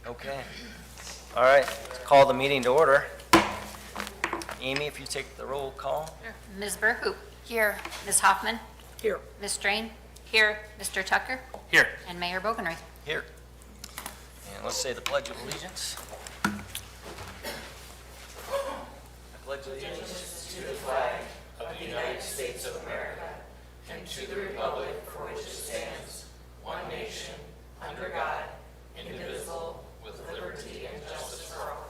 Okay. All right, call the meeting to order. Amy, if you take the roll call. Ms. Burhoop. Here. Ms. Hoffman. Here. Ms. Strain. Here. Mr. Tucker. Here. And Mayor Bogenreith. Here. And let's say the Pledge of Allegiance. I pledge allegiance to the flag of the United States of America and to the republic for which it stands, one nation, under God, indivisible, with liberty and justice for all.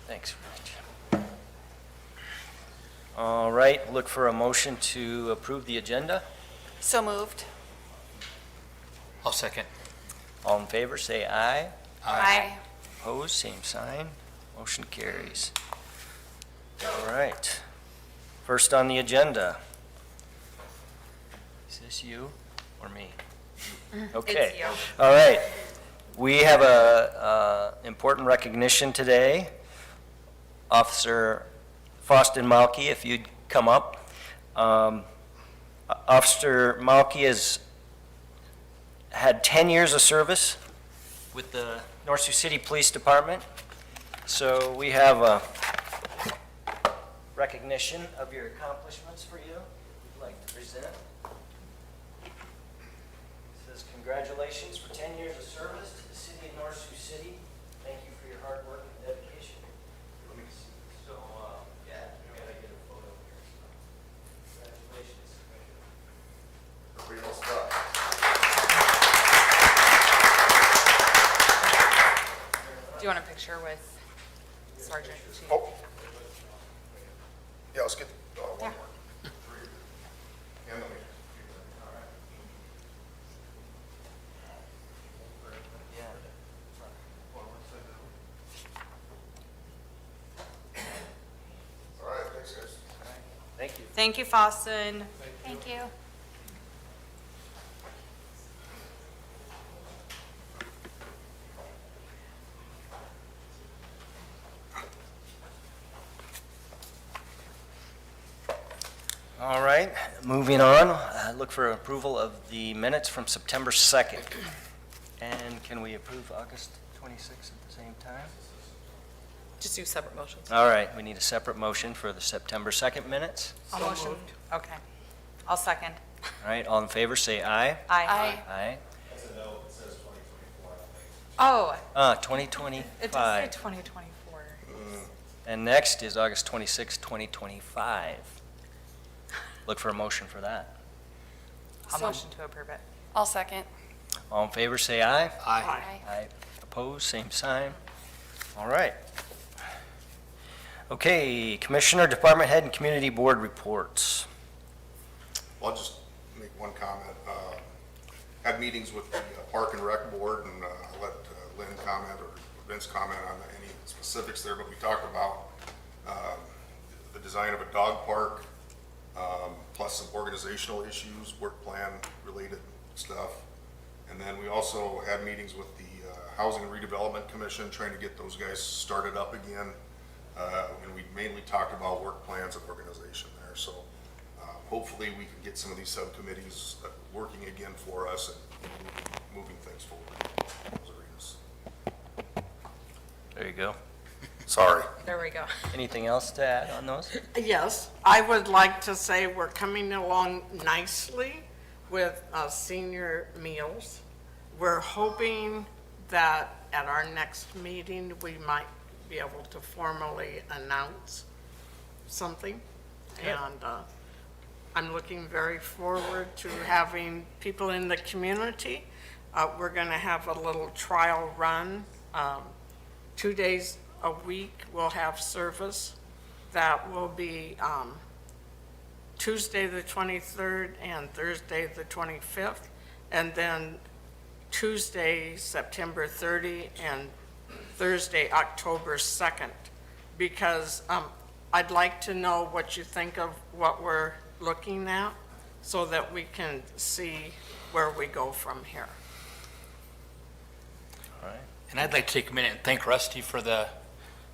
Thanks, Rich. All right, look for a motion to approve the agenda. So moved. I'll second. All in favor, say aye. Aye. Opposed, same sign. Motion carries. All right. First on the agenda. Is this you or me? Okay. It's you. All right. We have a important recognition today. Officer Faustin Malky, if you'd come up. Officer Malky has had 10 years of service with the North Sioux City Police Department. So we have a recognition of your accomplishments for you. We'd like to present. It says, congratulations for 10 years of service to the city of North Sioux City. Thank you for your hard work and dedication. So, yeah, we gotta get a photo here. Congratulations. Pretty well stuff. Do you want a picture with Sergeant Chief? Oh. Yeah, let's get one Yeah. more. And let me. Yeah. All right, thanks, guys. Thank you. Thank you, Faustin. Thank you. All right, moving on, look for approval of the minutes from September 2nd. And can we approve August 26th at the same time? Just do separate motions. All right, we need a separate motion for the September 2nd minutes. I'll motion. Okay. I'll second. All right, all in favor, say aye. Aye. Aye. Oh, it does 2025. say 2024. And next is August 26, 2025. Look for a motion for that. I'll motion to approve it. I'll second. All in favor, say aye. Aye. Aye. Opposed, same sign. All right. Okay, Commissioner, Department Head, and Community Board reports. Well, I'll just make one comment. Had meetings with the Park and Rec Board, and I'll let Lynn comment or Vince comment on any specifics there, but we talked about the design of a dog park, plus some organizational issues, work plan related stuff. And then we also had meetings with the Housing and Redevelopment Commission, trying to get those guys started up again. And we mainly talked about work plans and organization there. So hopefully we can get some of these subcommittees working again for us and moving things forward in those arenas. There you go. Sorry. There we go. Anything else to add on those? Yes, I would like to say we're coming along nicely with senior meals. We're hoping that at our next meeting, we might be able to formally announce something. And I'm looking very forward to having people in the community. We're going to have a little trial run. 2 days a week we'll have service. That will be Tuesday the 23rd and Thursday the 25th, and then Tuesday September 30 and Thursday October 2nd, because I'd like to know what you think of what we're looking at so that we can see where we go from here. All right. And I'd like to take a minute and thank Rusty for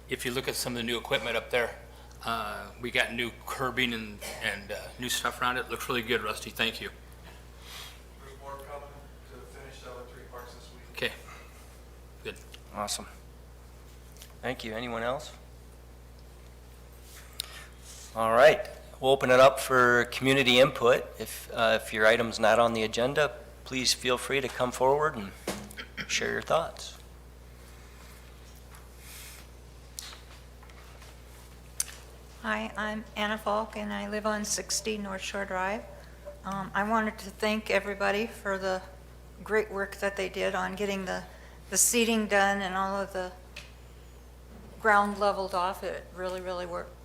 if you look at some of the new equipment up there, We got new curbing and new stuff around it. Looks really good, Rusty. Thank you. There's more coming to finish the other 3 parks this week. Okay, good. Awesome. Thank you. Anyone else? All right, we'll open it up for community input. If your item's not on the agenda, please feel free to come forward and share your thoughts. Hi, I'm Anna Falk, and I live on 60 North Shore Drive. I wanted to thank everybody for the great work that they did on getting the seating done and all of the ground leveled off. It really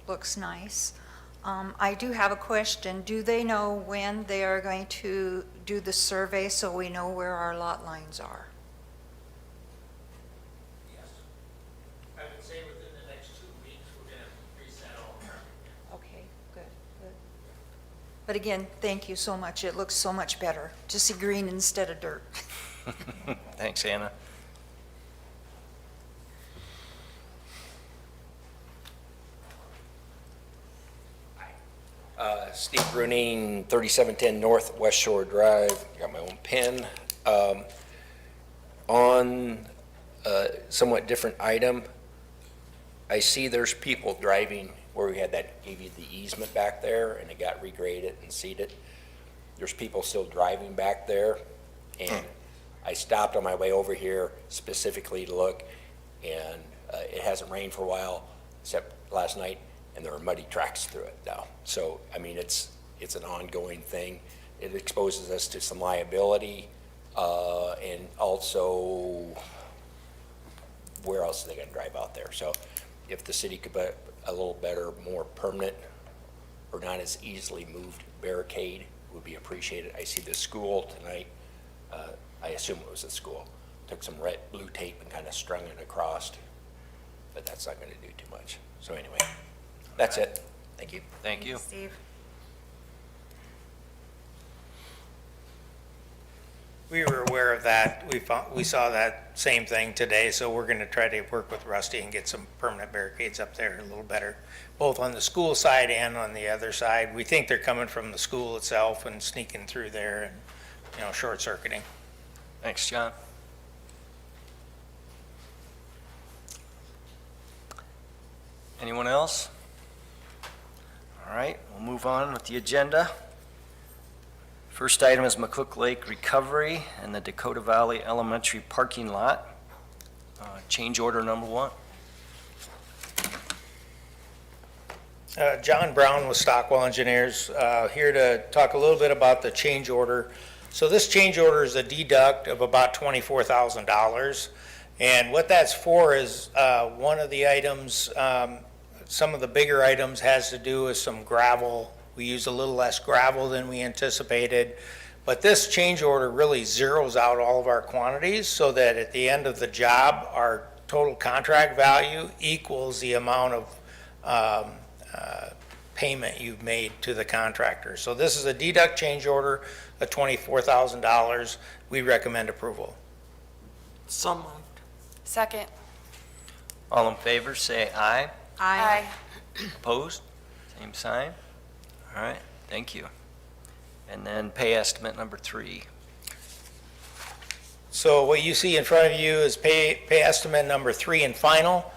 looks nice. I do have a question. Do they know when they are going to do the survey so we know where our lot lines are? Yes. I would say within the next 2 weeks, we're going to reset all of our. Okay, good. But again, thank you so much. It looks so much better to see green instead of dirt. Thanks, Anna. Steve Bruning, 3710 North West Shore Drive. Got my own pen. On a somewhat different item, I see there's people driving where we had that, gave you the easement back there, and it got regraded and seeded. There's people still driving back there, and I stopped on my way over here specifically to look, and it hasn't rained for a while, except last night, and there are muddy tracks through it now. So, I mean, it's an ongoing thing. It exposes us to some liability, and also, where else are they gonna drive out there? So if the city could put a little better, more permanent, or not as easily moved barricade, would be appreciated. I see the school tonight, I assume it was the school, took some blue tape and kind of strung it across, but that's not gonna do too much. So anyway, that's it. Thank you. Thank you. Steve? We were aware of that. We saw that same thing today, so we're going to try to work with Rusty and get some permanent barricades up there a little better, both on the school side and on the other side. We think they're coming from the school itself and sneaking through there and, you know, short circuiting. Thanks, John. Anyone else? All right, we'll move on with the agenda. First item is McCook Lake Recovery and the Dakota Valley Elementary Parking Lot. Change order number 1. John Brown with Stockwell Engineers, here to talk a little bit about the change order. So this change order is a deduct of about $24,000. And what that's for is one of the items, some of the bigger items has to do with some gravel. We used a little less gravel than we anticipated. But this change order really zeroes out all of our quantities so that at the end of the job, our total contract value equals the amount of payment you've made to the contractor. So this is a deduct change order of $24,000. We recommend approval. So moved. Second. All in favor, say aye. Aye. Opposed? Same sign. All right, thank you. And then pay estimate number 3. So what you see in front of you is pay estimate number 3 and final.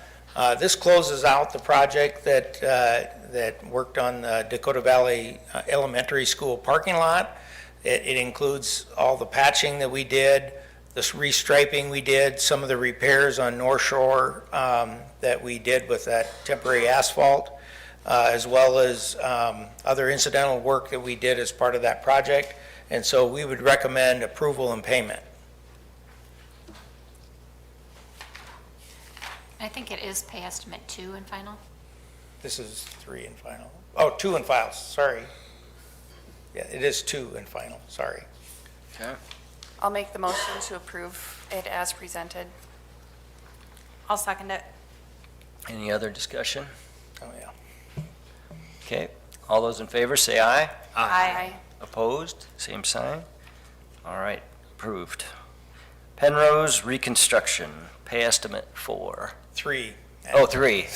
This closes out the project that worked on the Dakota Valley Elementary School parking lot. It includes all the patching that we did, this restriping we did, some of the repairs on North Shore that we did with that temporary asphalt, as well as other incidental work that we did as part of that project. And so we would recommend approval and payment. I think it is pay estimate 2 and final. This is 3 and final. Oh, 2 and final, sorry. Yeah, it is 2 and final, sorry. Okay. I'll make the motion to approve it as presented. I'll second it. Any other discussion? Oh, yeah. Okay, all those in favor, say aye. Aye. Opposed? Same sign. All right, approved. Penrose Reconstruction, pay estimate 4. 3. Oh, 3.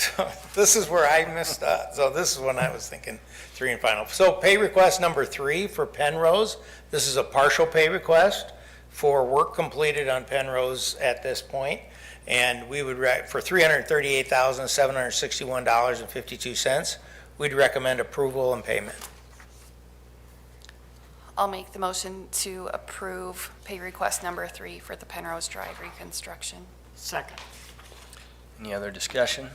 This is where I messed up. So this is when I was thinking 3 and final. So pay request number 3 for Penrose. This is a partial pay request for work completed on Penrose at this point. And we would, for $338,761.52, we'd recommend approval and payment. I'll make the motion to approve pay request number 3 for the Penrose Drive reconstruction. Second. Any other discussion?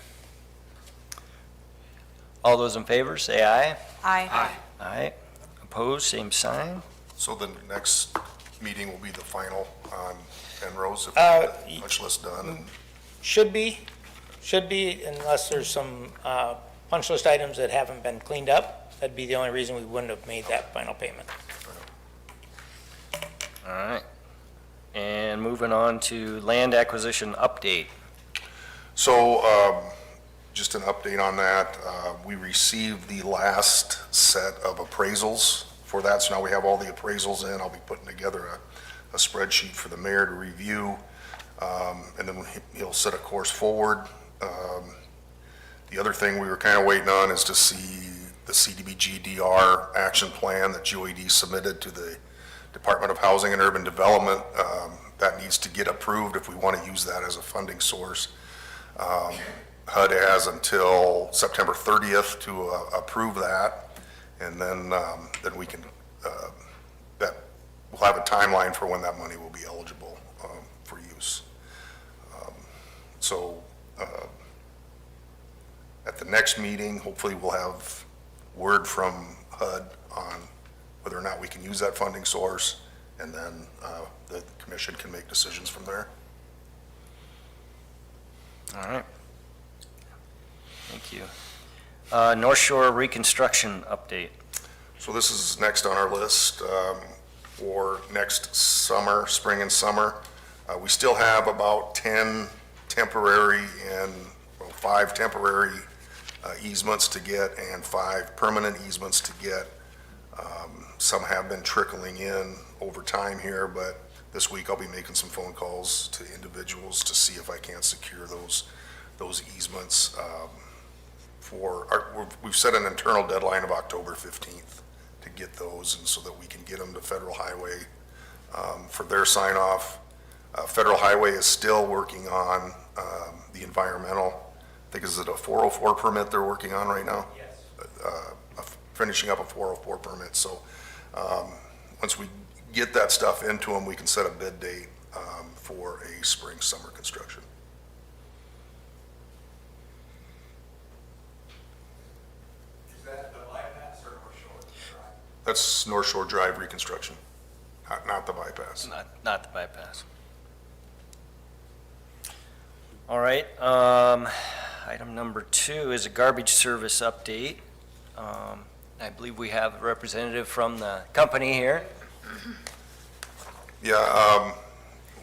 All those in favor, say aye. Aye. Aye. Opposed, same sign. So the next meeting will be the final on Penrose, if Uh, the punch list done. Should be unless there's some punch list items that haven't been cleaned up. That'd be the only reason we wouldn't have made that final payment. All right. And moving on to land acquisition update. So, just an update on that. We received the last set of appraisals for that, so now we have all the appraisals in. I'll be putting together a spreadsheet for the mayor to review, and then he'll set a course forward. The other thing we were kind of waiting on is to see the CDBG-DR action plan that GOED submitted to the Department of Housing and Urban Development. That needs to get approved if we want to use that as a funding source. HUD has until September 30th to approve that, and then we can, that, we'll have a timeline for when that money will be eligible for use. At the next meeting, hopefully we'll have word from HUD on whether or not we can use that funding source, and then the commission can make decisions from there. All right. Thank you. North Shore reconstruction update. So this is next on our list for next summer, spring and summer. We still have about 10 temporary and 5 temporary easements to get and 5 permanent easements to get. Some have been trickling in over time here, but this week I'll be making some phone calls to individuals to see if I can't secure those easements. We've set an internal deadline of October 15th to get those, and so that we can get them to Federal Highway for their sign off. Federal Highway is still working on the environmental. I think is it a 404 permit they're working on right now? Yes. Finishing up a 404 permit. So once we get that stuff into them, we can set a bid date for a spring, summer construction. Is that the bypass or North Shore Drive? That's North Shore Drive reconstruction, not the bypass. Not the bypass. All right. Item number 2 is a garbage service update. I believe we have a representative from the company here. Yeah,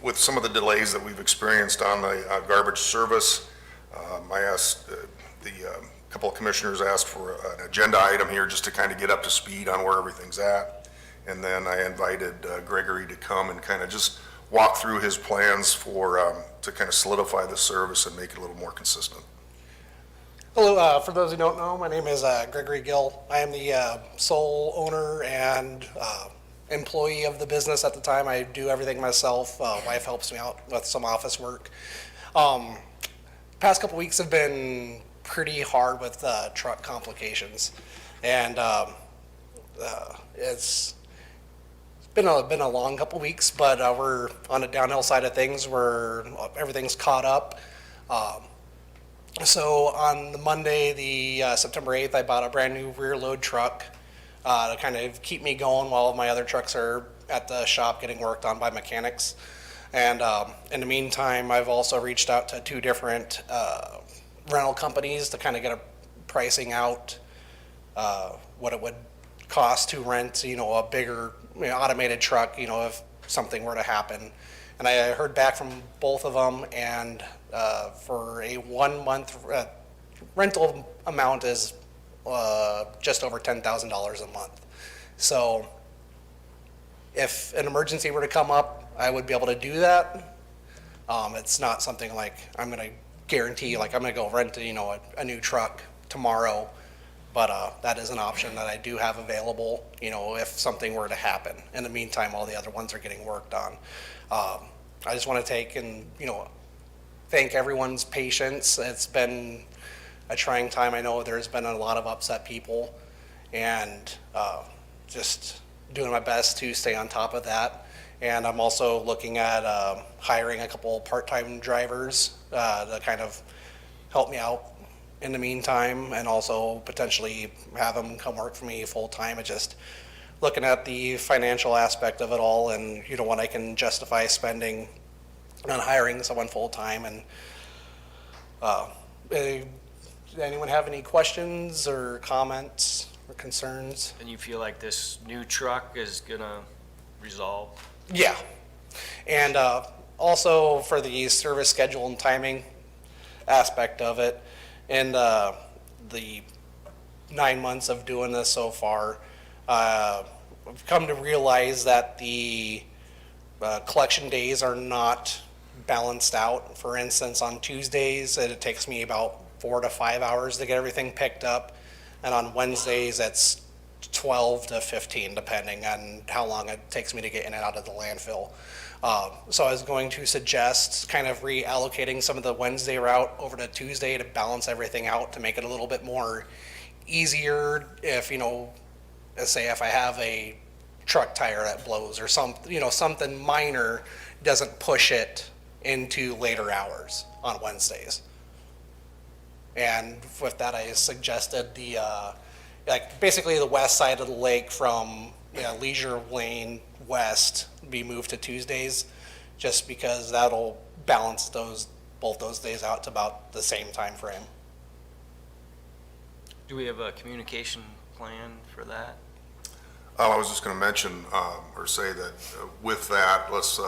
with some of the delays that we've experienced on the garbage service, I asked, a couple of commissioners asked for an agenda item here just to kind of get up to speed on where everything's at. And then I invited Gregory to come and kind of just walk through his plans to kind of solidify the service and make it a little more consistent. Hello, for those who don't know, my name is Gregory Gill. I am the sole owner and employee of the business at the time. I do everything myself. Wife helps me out with some office work. Past couple weeks have been pretty hard with truck complications, and it's been a long couple weeks, but we're on the downhill side of things where everything's caught up. So on the Monday, the September 8th, I bought a brand new rear load truck to kind of keep me going while my other trucks are at the shop getting worked on by mechanics. And in the meantime, I've also reached out to 2 different rental companies to kind of get a pricing out what it would cost to rent, a bigger automated truck, if something were to happen. And I heard back from both of them, and for a 1-month rental amount is just over $10,000 a month. So if an emergency were to come up, I would be able to do that. It's not something like I'm going to guarantee, like, I'm gonna go rent, a new truck tomorrow, but that is an option that I do have available, if something were to happen. In the meantime, all the other ones are getting worked on. I just want to take and, thank everyone's patience. It's been a trying time. I know there's been a lot of upset people, and just doing my best to stay on top of that. And I'm also looking at hiring a couple part-time drivers to kind of help me out in the meantime, and also potentially have them come work for me full-time. It's just looking at the financial aspect of it all, and what I can justify spending on hiring someone full-time. And anyone have any questions or comments or concerns? And you feel like this new truck is gonna resolve? Yeah. And also for the service schedule and timing aspect of it, and the 9 months of doing this so far, I've come to realize that the collection days are not balanced out. For instance, on Tuesdays, it takes me about 4 to 5 hours to get everything picked up, and on Wednesdays, it's 12 to 15, depending on how long it takes me to get in and out of the landfill. So I was going to suggest kind of reallocating some of the Wednesday route over to Tuesday to balance everything out, to make it a little bit more easier if, let's say if I have a truck tire that blows or something minor, doesn't push it into later hours on Wednesdays. And with that, I suggested basically the west side of the lake from Leisure Lane west be moved to Tuesdays, just because that'll balance both those days out to about the same time frame. Do we have a communication plan for that? I was just going to mention or say that with that, let's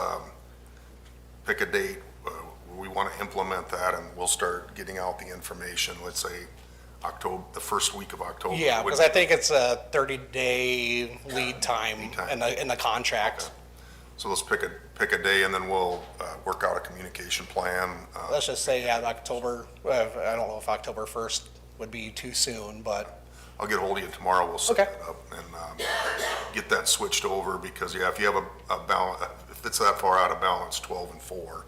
pick a date where we want to implement that, and we'll start getting out the information. Let's say October, the first week of October. Yeah, because I think it's a 30-day lead time in the contract. Okay. So let's pick a day, and then we'll work out a communication plan. Let's just say, October. I don't know if October 1st would be too soon, but I'll get hold of you tomorrow. We'll set Okay. that up and get that switched over, because if you have a balance, if it's that far out of balance, 12 and 4,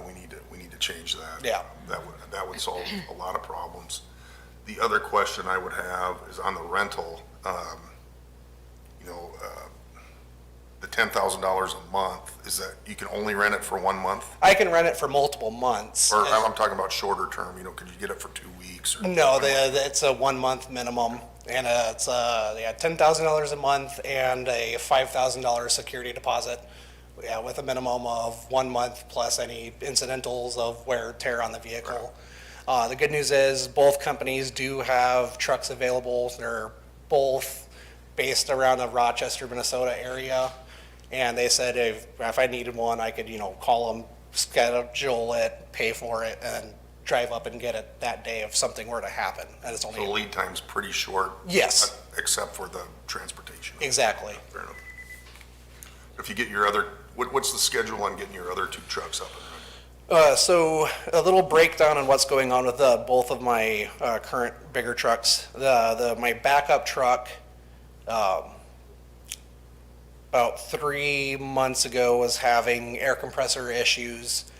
we need to change that. Yeah. That would solve a lot of problems. The other question I would have is on the rental. The $10,000 a month, is that you can only rent it for 1 month? I can rent it for multiple months. Or I'm talking about shorter term, could you get it for 2 weeks? Or No, it's a 1 month minimum, and it's $10,000 a month and a $5,000 security deposit. Yeah, with a minimum of 1 month plus any incidentals of wear or tear on the vehicle. The good news is both companies do have trucks available. They're both based around the Rochester, Minnesota area. And they said if I needed one, I could, call them, schedule it, pay for it, and drive up and get it that day if something were to happen. And it's So only, the lead time's pretty short? Yes. Except for the transportation? Exactly. Fair enough. If you get your other, what's the schedule on getting your other 2 trucks up and running? So a little breakdown on what's going on with both of my current bigger trucks. My backup truck, about 3 months ago, was having air compressor issues.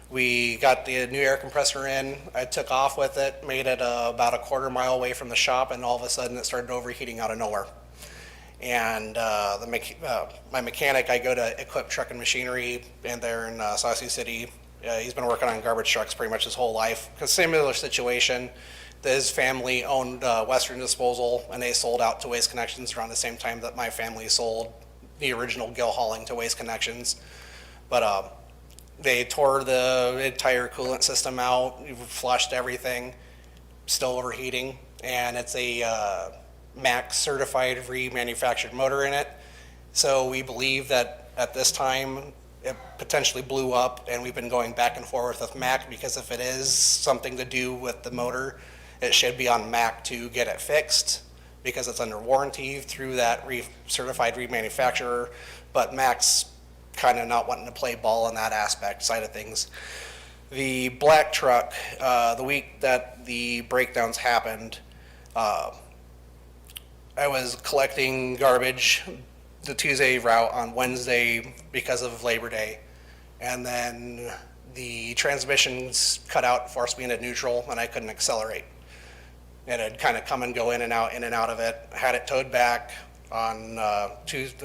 We got the new air compressor in. I took off with it, made it about a quarter mile away from the shop, and all of a sudden it started overheating out of nowhere. And my mechanic, I go to Equip Truck and Machinery, and they're in Sioux City. He's been working on garbage trucks pretty much his whole life. Because similar situation, his family owned Western Disposal, and they sold out to Waste Connections around the same time that my family sold the original Gill Hauling to Waste Connections. But they tore the entire coolant system out, flushed everything, still overheating, and it's a Max certified remanufactured motor in it. So we believe that at this time it potentially blew up, and we've been going back and forth with Mac, because if it is something to do with the motor, it should be on Mac to get it fixed, because it's under warranty through that certified remanufacturer. But Mac's kind of not wanting to play ball on that aspect side of things. The black truck, the week that the breakdowns happened, I was collecting garbage the Tuesday route on Wednesday because of Labor Day. And then the transmissions cut out, forced me into neutral, and I couldn't accelerate. It had kind of come and go in and out of it. Had it towed back on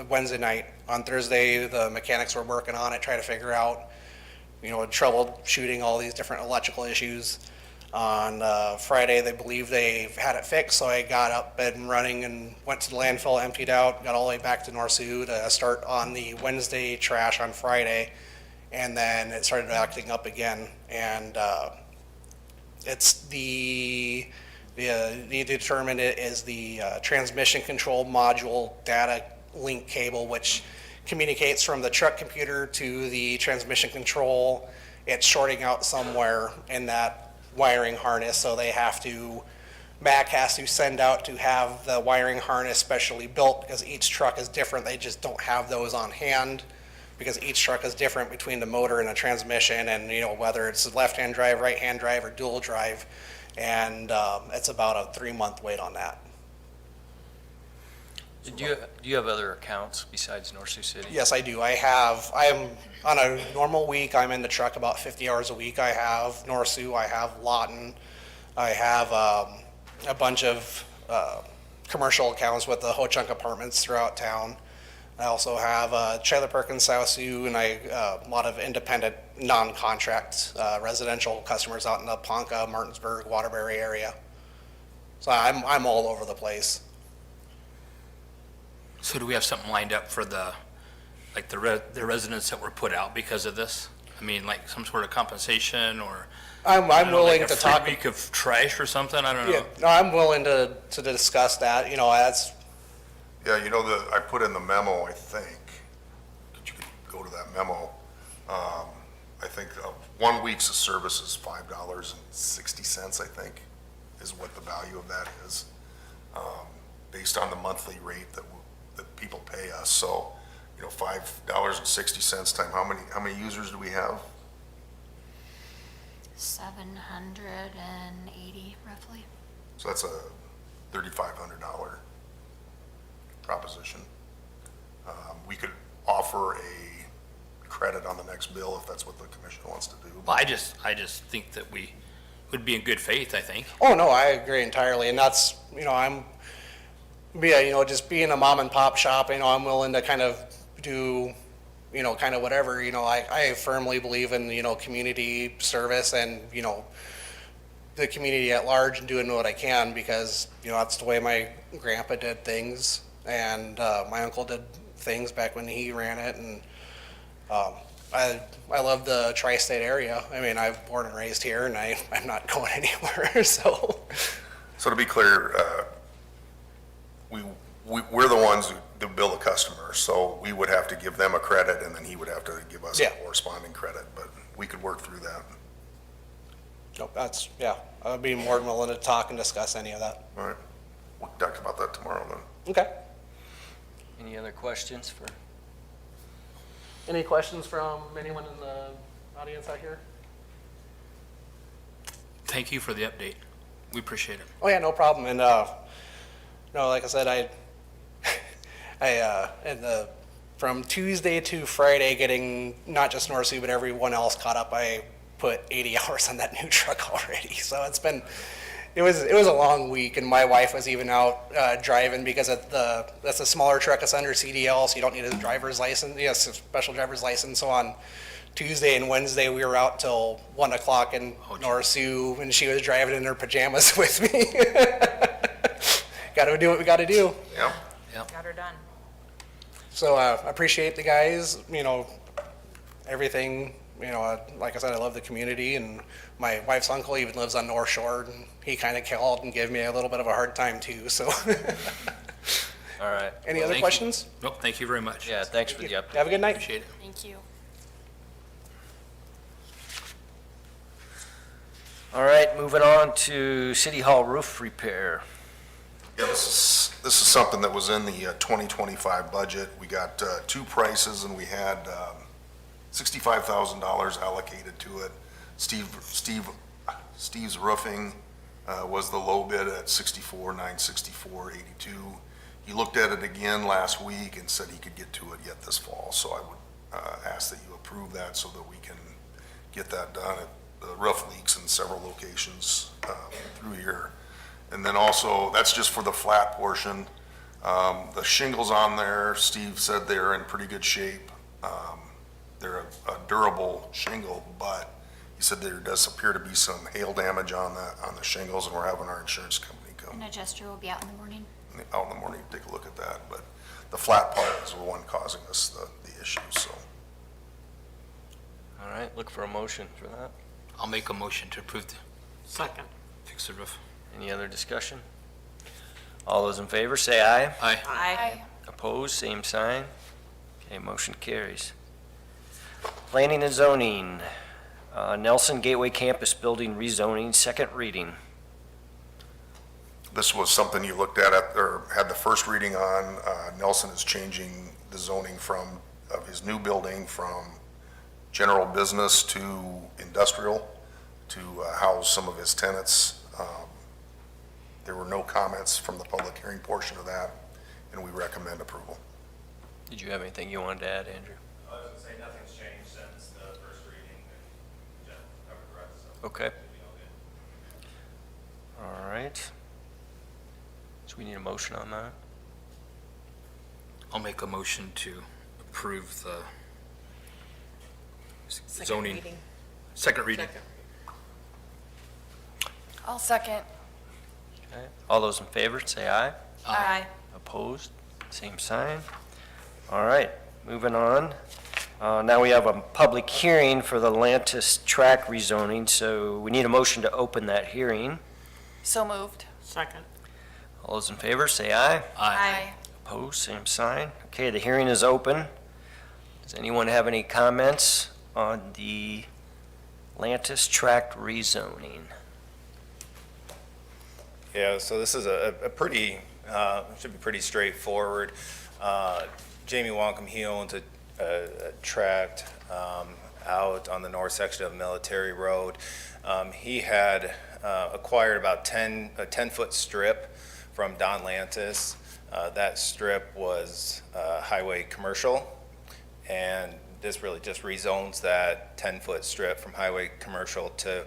Wednesday night. On Thursday, the mechanics were working on it, trying to figure out, troubleshooting all these different electrical issues. On Friday, they believe they had it fixed, so I got up and running and went to the landfill, emptied out, got all the way back to North Sioux to start on the Wednesday trash on Friday, and then it started acting up again. And it's they determined it is the transmission control module data link cable, which communicates from the truck computer to the transmission control. It's shorting out somewhere in that wiring harness, so MAC has to send out to have the wiring harness specially built, because each truck is different. They just don't have those on hand, because each truck is different between the motor and the transmission, and whether it's left-hand drive, right-hand drive, or dual drive. And it's about a 3-month wait on that. Do you have other accounts besides North Sioux City? Yes, I do. I am on a normal week, I'm in the truck about 50 hours a week. I have North Sioux, I have Lawton, I have a bunch of commercial accounts with the Ho-Chunk apartments throughout town. I also have Chandler Perkins, South Sioux, and a lot of independent, non-contract residential customers out in the Ponca, Martinsburg, Waterbury area. So I'm all over the place. So do we have something lined up for the residents that were put out because of this? I mean, like some sort of compensation, or? I'm willing to talk. A free week of trash or something, I don't know. Yeah, no, I'm willing to discuss that, that's. Yeah, I put in the memo, I think, that you could go to that memo. I think 1 week's of service is $5.60, I think, is what the value of that is, based on the monthly rate that people pay us. So, $5.60 time, how many users do we have? 780 roughly. So that's a $3,500 proposition. We could offer a credit on the next bill if that's what the commission wants to do. Well, I just think that we would be in good faith, I think. Oh, no, I agree entirely. And that's, just being a mom and pop shop, I'm willing to kind of do, kind of whatever. I firmly believe in, community service and, the community at large, and doing what I can, because, that's the way my grandpa did things, and my uncle did things back when he ran it. And I love the tri-state area. I mean, I'm born and raised here, and I'm not going anywhere, so. So to be clear, we're the ones who bill the customer, so we would have to give them a credit, and then he would have to give us a corresponding credit, but we could work through that. Nope, I'd be more than willing to talk and discuss any of that. All right, we'll talk about that tomorrow then. Okay. Any other questions for? Any questions from anyone in the audience out here? Thank you for the update. We appreciate it. Oh yeah, no problem. And like I said, from Tuesday to Friday, getting not just North Sioux but everyone else caught up, I put 80 hours on that new truck already. So it was a long week, and my wife was even out driving, because that's a smaller truck. It's under CDL, so you don't need a driver's license. Yes, a special driver's license. So on Tuesday and Wednesday, we were out till 1 o'clock in North Sioux, and she was driving in her pajamas with me. Got to do what we got to do. Yeah. Got her done. So I appreciate the guys. Everything. Like I said, I love the community, and my wife's uncle even lives on North Shore, and he kind of called and gave me a little bit of a hard time too, so. All right. Any other questions? Nope, thank you very much. Yeah, thanks for the update. Have a good night. Appreciate it. Thank you. All right, moving on to City Hall roof repair. Yeah, this is something that was in the 2025 budget. We got two prices, and we had $65,000 allocated to it. Steve's Roofing was the low bid at $64,964.82. He looked at it again last week and said he could get to it yet this fall. So I would ask that you approve that so that we can get that done. The roof leaks in several locations through here. And then also, that's just for the flat portion. The shingles on there, Steve said they're in pretty good shape. They're a durable shingle, but he said there does appear to be some hail damage on the shingles, and we're having our insurance company come An adjuster will be out in the morning. out in the morning to take a look at that. But the flat part is the one causing us the issue, so. All right, look for a motion for that. I'll make a motion to approve the Second. fix the roof. Any other discussion? All those in favor, say aye. Aye. Aye. Opposed, same sign. Okay, motion carries. Planning and zoning, Nelson Gateway Campus Building rezoning, second reading. This was something you looked at, or had the first reading on. Nelson is changing the zoning of his new building from general business to industrial to house some of his tenants. There were no comments from the public hearing portion of that, and we recommend approval. Did you have anything you wanted to add, Andrew? I was gonna say, nothing's changed since the first reading, and Jeff covered the rest, so. Okay. Should be all good. All right. So we need a motion on that? I'll make a motion to approve the zoning. Second reading. I'll second. Okay. All those in favor, say aye. Aye. Opposed, same sign. All right, moving on. Now we have a public hearing for the Lantis track rezoning, so we need a motion to open that hearing. So moved. Second. All those in favor, say aye. Aye. Opposed, same sign. Okay, the hearing is open. Does anyone have any comments on the Lantis tract rezoning? Yeah, so this is a pretty, should be pretty straightforward. Jamie Wancom, he owns a tract out on the north section of Military Road. He had acquired about a 10-foot strip from Don Lantis. That strip was highway commercial, and this really just rezones that 10-foot strip from highway commercial to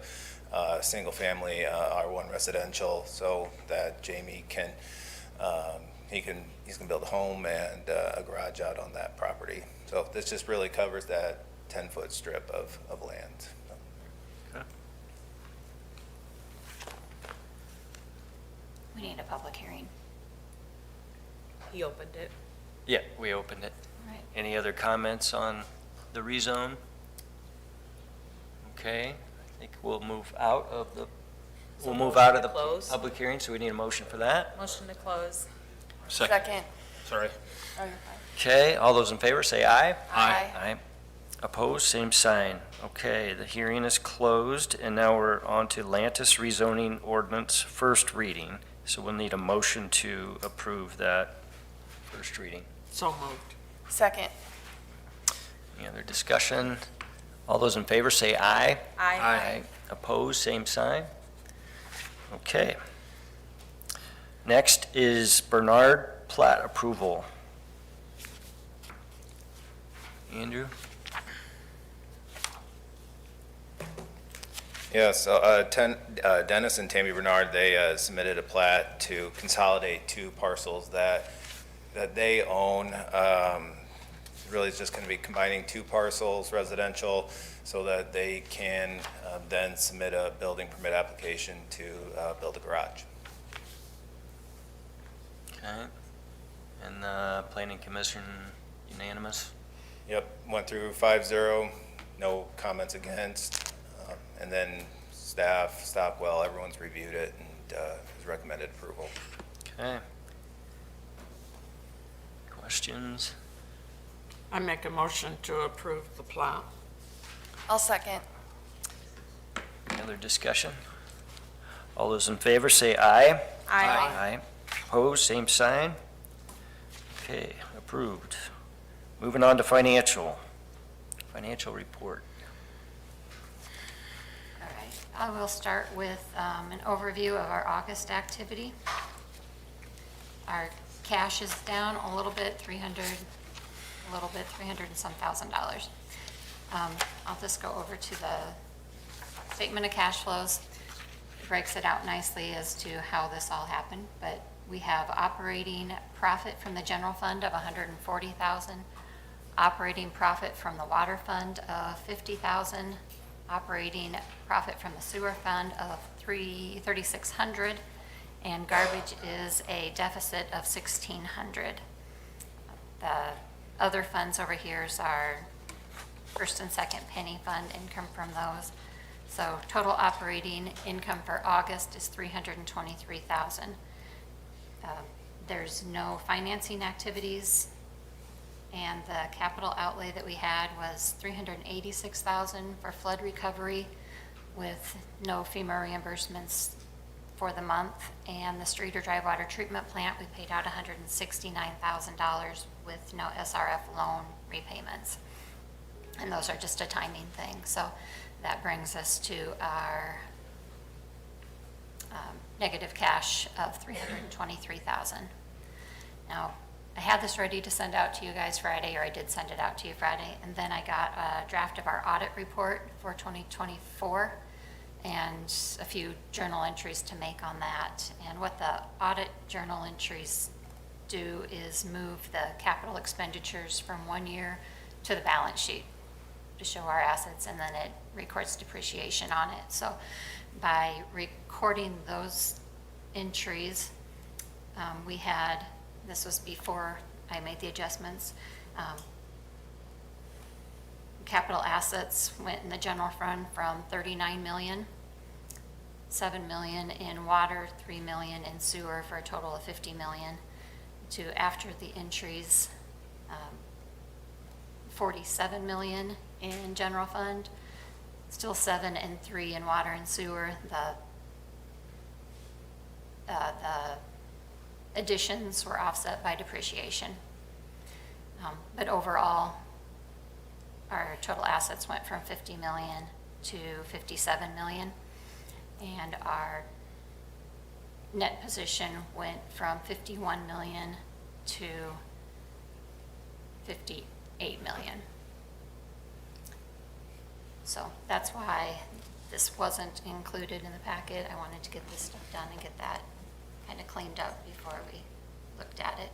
single-family R1 residential, so that Jamie can, he's gonna build a home and a garage out on that property. So this just really covers that 10-foot strip of land. We need a public hearing. He opened it. Yeah, we opened it. All right. Any other comments on the rezone? Okay, I think we'll move out of the Close. public hearing, so we need a motion for that. Motion to close. Second. Sorry. Oh, you're fine. Okay, all those in favor, say aye. Aye. Aye. Opposed, same sign. Okay, the hearing is closed, and now we're on to Lantis rezoning ordinance, first reading. So we'll need a motion to approve that first reading. So moved. Second. Any other discussion? All those in favor say aye. Aye. Opposed, same sign. Okay. Next is Bernard plat approval. Andrew? Yeah, so Dennis and Tammy Bernard, they submitted a plat to consolidate two parcels that they own. Really, it's just going to be combining two parcels, residential, so that they can then submit a building permit application to build a garage. Okay. And the planning commission unanimous? Yep, went through 5-0, no comments against. And then staff, Stockwell, everyone's reviewed it and has recommended approval. Okay. Questions? I make a motion to approve the plat. I'll second. Any other discussion? All those in favor say aye. Aye. Opposed, same sign. Okay, approved. Moving on to financial report. I will start with an overview of our August activity. Our cash is down a little bit, 300 and some $1,000. I'll just go over to the statement of cash flows. It breaks it out nicely as to how this all happened, but we have operating profit from the general fund of $140,000, operating profit from the water fund of $50,000, operating profit from the sewer fund of $3,600, and garbage is a deficit of $1,600. The other funds over here are first and second penny fund income from those. So total operating income for August is $323,000. There's no financing activities, and the capital outlay that we had was $386,000 for flood recovery with no FEMA reimbursements for the month. And the street or dry water treatment plant, we paid out $169,000 with no SRF loan repayments. And those are just a timing thing. So that brings us to our negative cash of $323,000. Now, I had this ready to send out to you guys Friday, or I did send it out to you Friday, and then I got a draft of our audit report for 2024 and a few journal entries to make on that. And what the audit journal entries do is move the capital expenditures from one year to the balance sheet to show our assets, and then it records depreciation on it. So by recording those entries, we had, this was before I made the adjustments, capital assets went in the general fund from 39 million, 7 million in water, 3 million in sewer, for a total of 50 million, to, after the entries, 47 million in general fund, still 7 and 3 in water and sewer. The additions were offset by depreciation. But overall, our total assets went from 50 million to 57 million, and our net position went from 51 million to 58 million. So that's why this wasn't included in the packet. I wanted to get this stuff done and get that kind of cleaned up before we looked at it.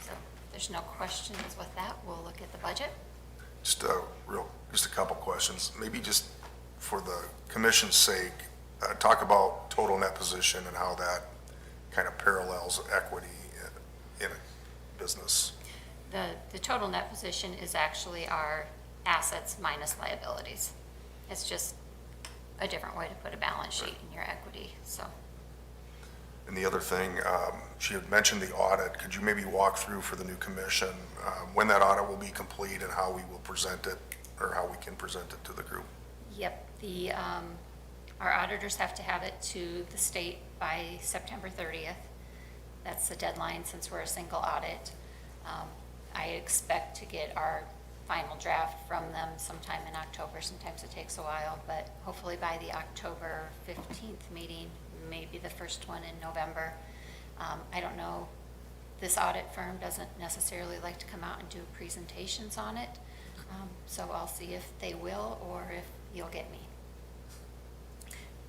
So if there's no questions with that, we'll look at the budget. Just a couple questions. Maybe just for the commission's sake, talk about total net position and how that kind of parallels equity in a business. The total net position is actually our assets minus liabilities. It's just a different way to put a balance sheet in your equity, so. And the other thing, she had mentioned the audit. Could you maybe walk through for the new commission when that audit will be complete and how we will present it, or how we can present it to the group? Yep, our auditors have to have it to the state by September 30th. That's the deadline since we're a single audit. I expect to get our final draft from them sometime in October. Sometimes it takes a while, but hopefully by the October 15th meeting, maybe the first one in November. I don't know, this audit firm doesn't necessarily like to come out and do presentations on it. So I'll see if they will or if you'll get me.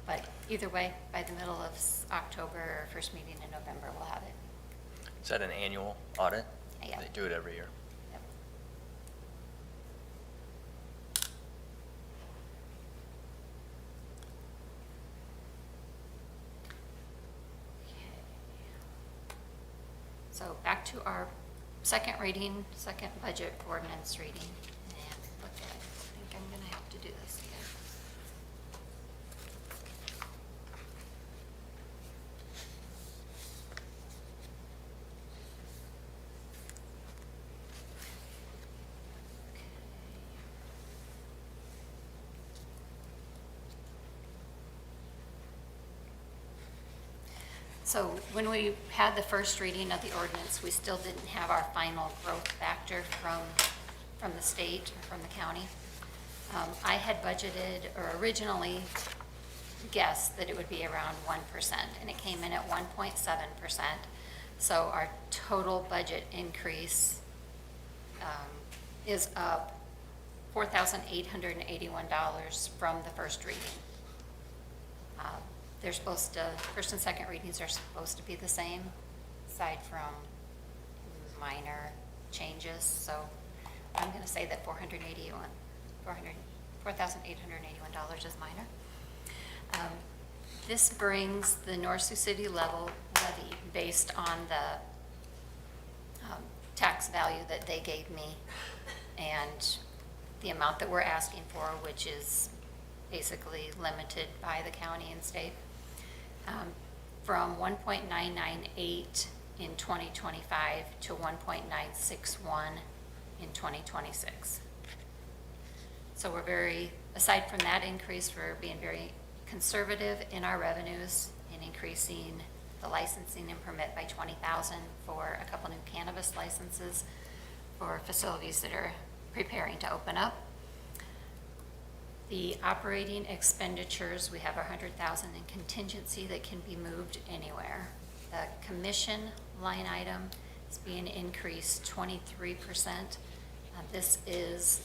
But either way, by the middle of October or first meeting in November, we'll have it. Is that an annual audit? Yeah. They do it every year. Yep. So back to our second reading, second budget ordinance reading. And look at it. I think I'm gonna have to do this again. So when we had the first reading of the ordinance, we still didn't have our final growth factor from the state or from the county. I had budgeted, or originally guessed that it would be around 1%, and it came in at 1.7%. So our total budget increase is up $4,881 from the first reading. They're supposed to, first and second readings are supposed to be the same, aside from minor changes. So I'm going to say that $4,881 is minor. This brings the North Sioux City levy based on the tax value that they gave me and the amount that we're asking for, which is basically limited by the county and state, from 1.998 in 2025 to 1.961 in 2026. So we're aside from that increase, we're being very conservative in our revenues in increasing the licensing and permit by 20,000 for a couple new cannabis licenses for facilities that are preparing to open up. The operating expenditures, we have $100,000 in contingency that can be moved anywhere. The commission line item is being increased 23%.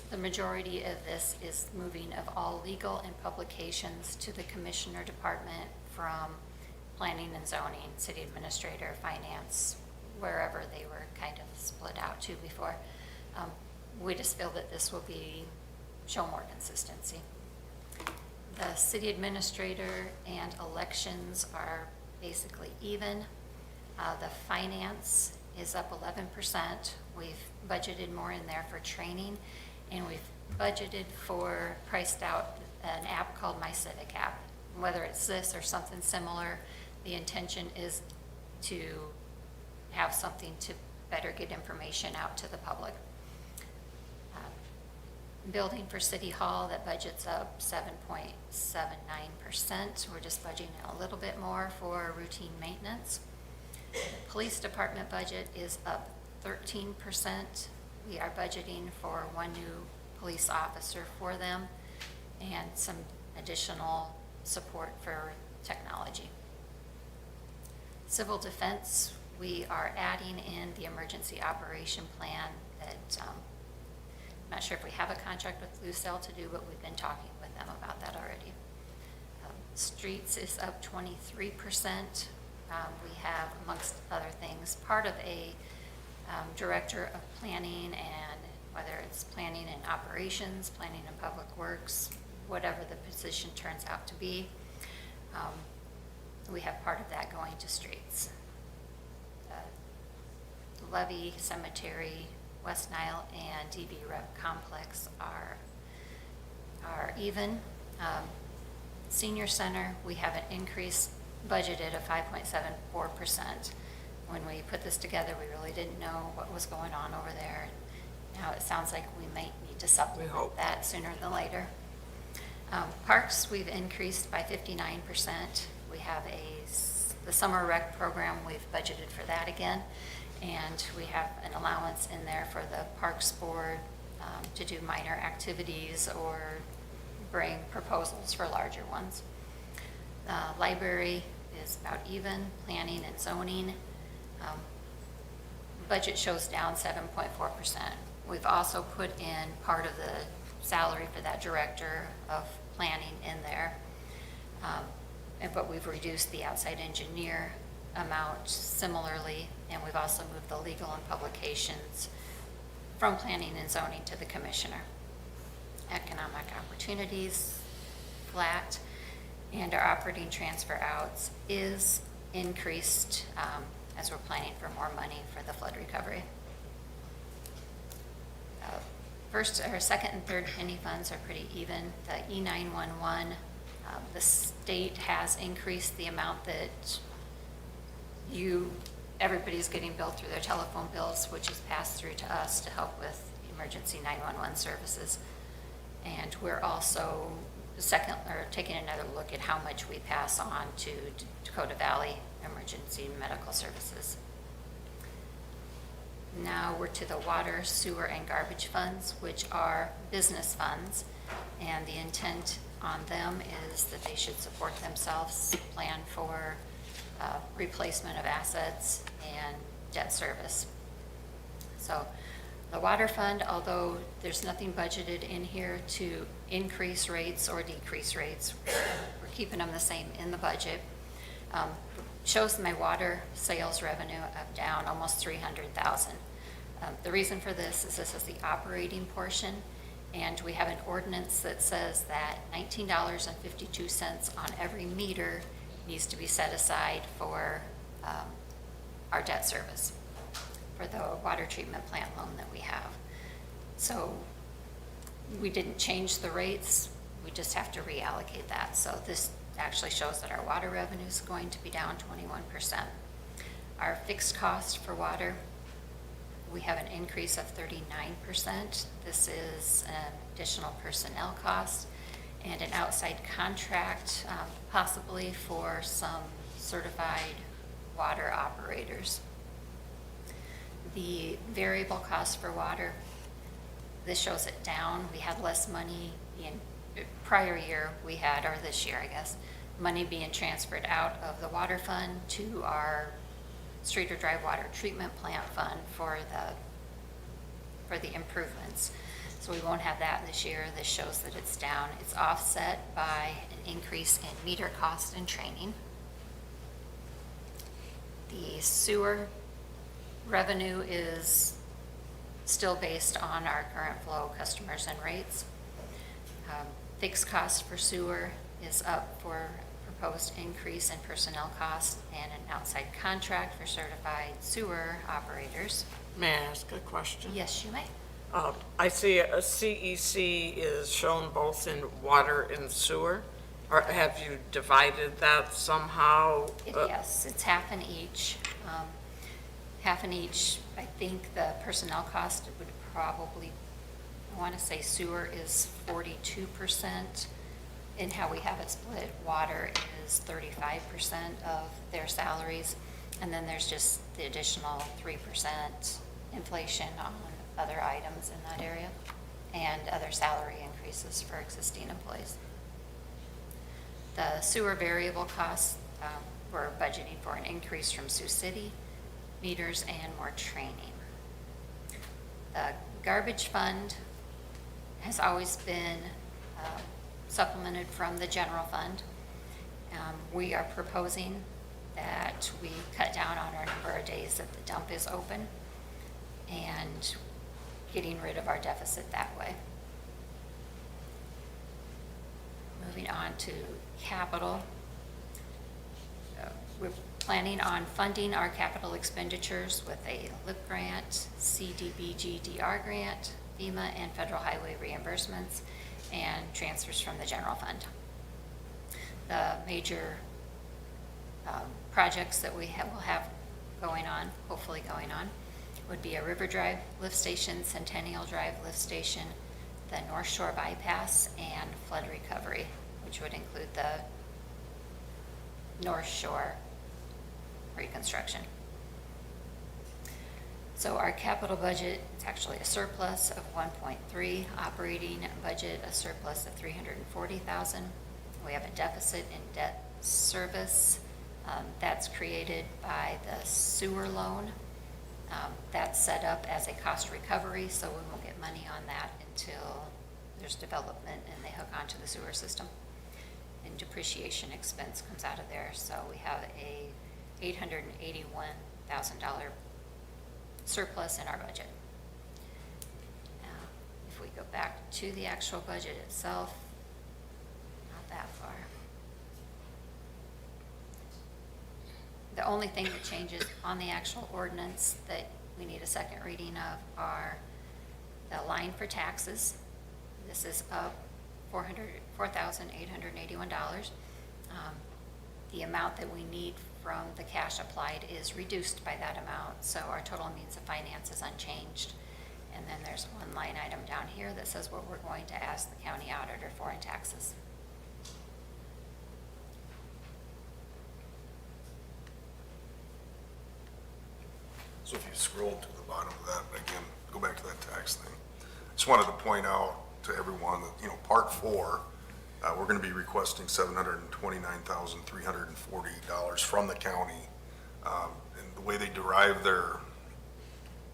The majority of this is moving of all legal and publications to the commissioner department from planning and zoning, city administrator, finance, wherever they were kind of split out to before. We just feel that this will show more consistency. The city administrator and elections are basically even. The finance is up 11%. We've budgeted more in there for training, and we've budgeted priced out an app called My Civic app. Whether it's this or something similar, the intention is to have something to better get information out to the public. Building for City Hall, that budget's up 7.79%. We're just budgeting a little bit more for routine maintenance. The Police Department budget is up 13%. We are budgeting for one new police officer for them and some additional support for technology. Civil Defense, we are adding in the emergency operation plan that I'm not sure if we have a contract with Lucille to do, but we've been talking with them about that already. Streets is up 23%. We have, amongst other things, part of a director of planning, and whether it's planning and operations, planning and public works, whatever the position turns out to be, we have part of that going to streets. Levy, cemetery, West Nile, and DB Rep Complex are even. Senior Center, we have an increase budgeted of 5.74%. When we put this together, we really didn't know what was going on over there. Now it sounds like we might need to supplement that sooner than later. Parks, we've increased by 59%. We have the summer rec program, we've budgeted for that again. And we have an allowance in there for the Parks Board to do minor activities or bring proposals for larger ones. Library is about even. Planning and zoning. Budget shows down 7.4%. We've also put in part of the salary for that director of planning in there. But we've reduced the outside engineer amount similarly, and we've also moved the legal and publications from planning and zoning to the commissioner. Economic opportunities, flat, and our operating transfer outs is increased as we're planning for more money for the flood recovery. Second and third penny funds are pretty even. The E911, the state has increased the amount that everybody's getting billed through their telephone bills, which is passed through to us to help with emergency 911 services. And we're also taking another look at how much we pass on to Dakota Valley Emergency Medical Services. Now we're to the water, sewer, and garbage funds, which are business funds. And the intent on them is that they should support themselves, plan for replacement of assets and debt service. So the water fund, although there's nothing budgeted in here to increase rates or decrease rates, we're keeping them the same in the budget. Shows my water sales revenue of down almost 300,000. The reason for this is the operating portion, and we have an ordinance that says that $19.52 on every meter needs to be set aside for our debt service, for the water treatment plant loan that we have. So we didn't change the rates, we just have to reallocate that. So this actually shows that our water revenue is going to be down 21%. Our fixed cost for water, we have an increase of 39%. This is an additional personnel cost and an outside contract, possibly for some certified water operators. The variable cost for water, this shows it down. We had less money in prior year we had, or this year I guess, money being transferred out of the water fund to our street or dry water treatment plant fund for the improvements. So we won't have that this year. This shows that it's down. It's offset by an increase in meter cost and training. The sewer revenue is still based on our current flow customers and rates. Fixed cost for sewer is up for proposed increase in personnel costs and an outside contract for certified sewer operators. May I ask a question? Yes, you may. I see a CEC is shown both in water and sewer. Or have you divided that somehow? Yes, it's half in each. Half in each, I think the personnel cost would probably, I want to say sewer is 42%. In how we have it split, water is 35% of their salaries. And then there's just the additional 3% inflation on other items in that area and other salary increases for existing employees. The sewer variable costs, we're budgeting for an increase from Sioux City, meters, and more training. The garbage fund has always been supplemented from the general fund. We are proposing that we cut down on our number of days that the dump is open and getting rid of our deficit that way. Moving on to capital. We're planning on funding our capital expenditures with a LIP grant, CDBG-DR grant, FEMA, and federal highway reimbursements, and transfers from the general fund. The major projects that we will have going on, hopefully going on, would be a River Drive lift station, Centennial Drive lift station, the North Shore bypass, and flood recovery, which would include the North Shore reconstruction. So our capital budget, it's actually a surplus of 1.3, operating budget, a surplus of 340,000. We have a deficit in debt service. That's created by the sewer loan. That's set up as a cost recovery, so we won't get money on that until there's development and they hook onto the sewer system. And depreciation expense comes out of there, so we have a $881,000 surplus in our budget. Now, if we go back to the actual budget itself, not that far. The only thing that changes on the actual ordinance that we need a second reading of are the line for taxes. This is up $4,881. The amount that we need from the cash applied is reduced by that amount, so our total means of finance is unchanged. And then there's one line item down here that says what we're going to ask the county auditor for in taxes. So if you scroll to the bottom of that, again, go back to that tax thing. Just wanted to point out to everyone that, Part 4 We're going to be requesting $729,340 from the county. And the way they derive their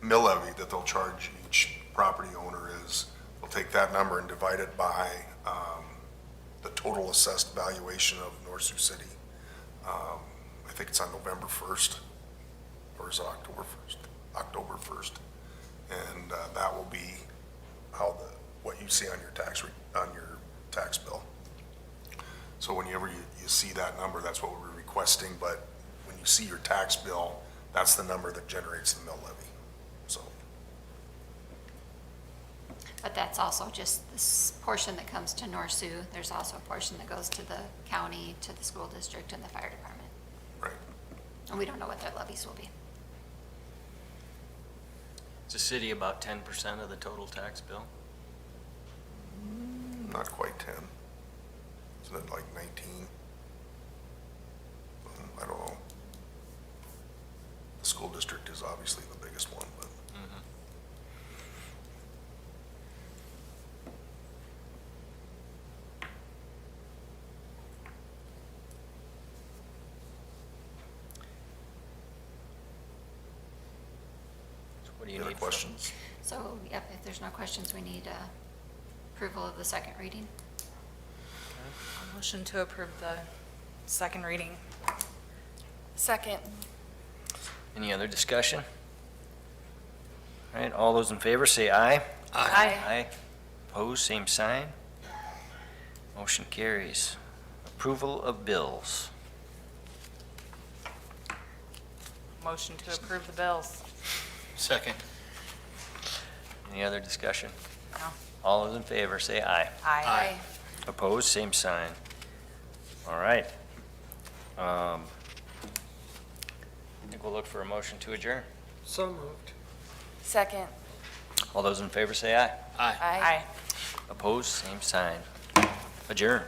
mill levy that they'll charge each property owner is, they'll take that number and divide it by the total assessed valuation of North Sioux City. I think it's on November 1st, or is it October 1st? October 1st. And that will be what you see on your tax bill. So whenever you see that number, that's what we're requesting, but when you see your tax bill, that's the number that generates the mill levy. So, But that's also just this portion that comes to North Sioux. There's also a portion that goes to the county, to the school district, and the fire department. right. And we don't know what their levies will be. Is the city about 10% of the total tax bill? Not quite 10. Isn't it like 19? I don't know. The school district is obviously the biggest one, but. So what do you Any other need from- questions? So, yep, if there's no questions, we need approval of the second reading. Motion to approve the second reading. Second. Any other discussion? All right, all those in favor say aye. Aye. Opposed, same sign. Motion carries. Approval of bills. Motion to approve the bills. Second. Any other discussion? No. All those in favor say aye. Aye. Opposed, same sign. All right. I think we'll look for a motion to adjourn. So moved. Second. All those in favor say aye. Aye. Opposed, same sign. Adjourned.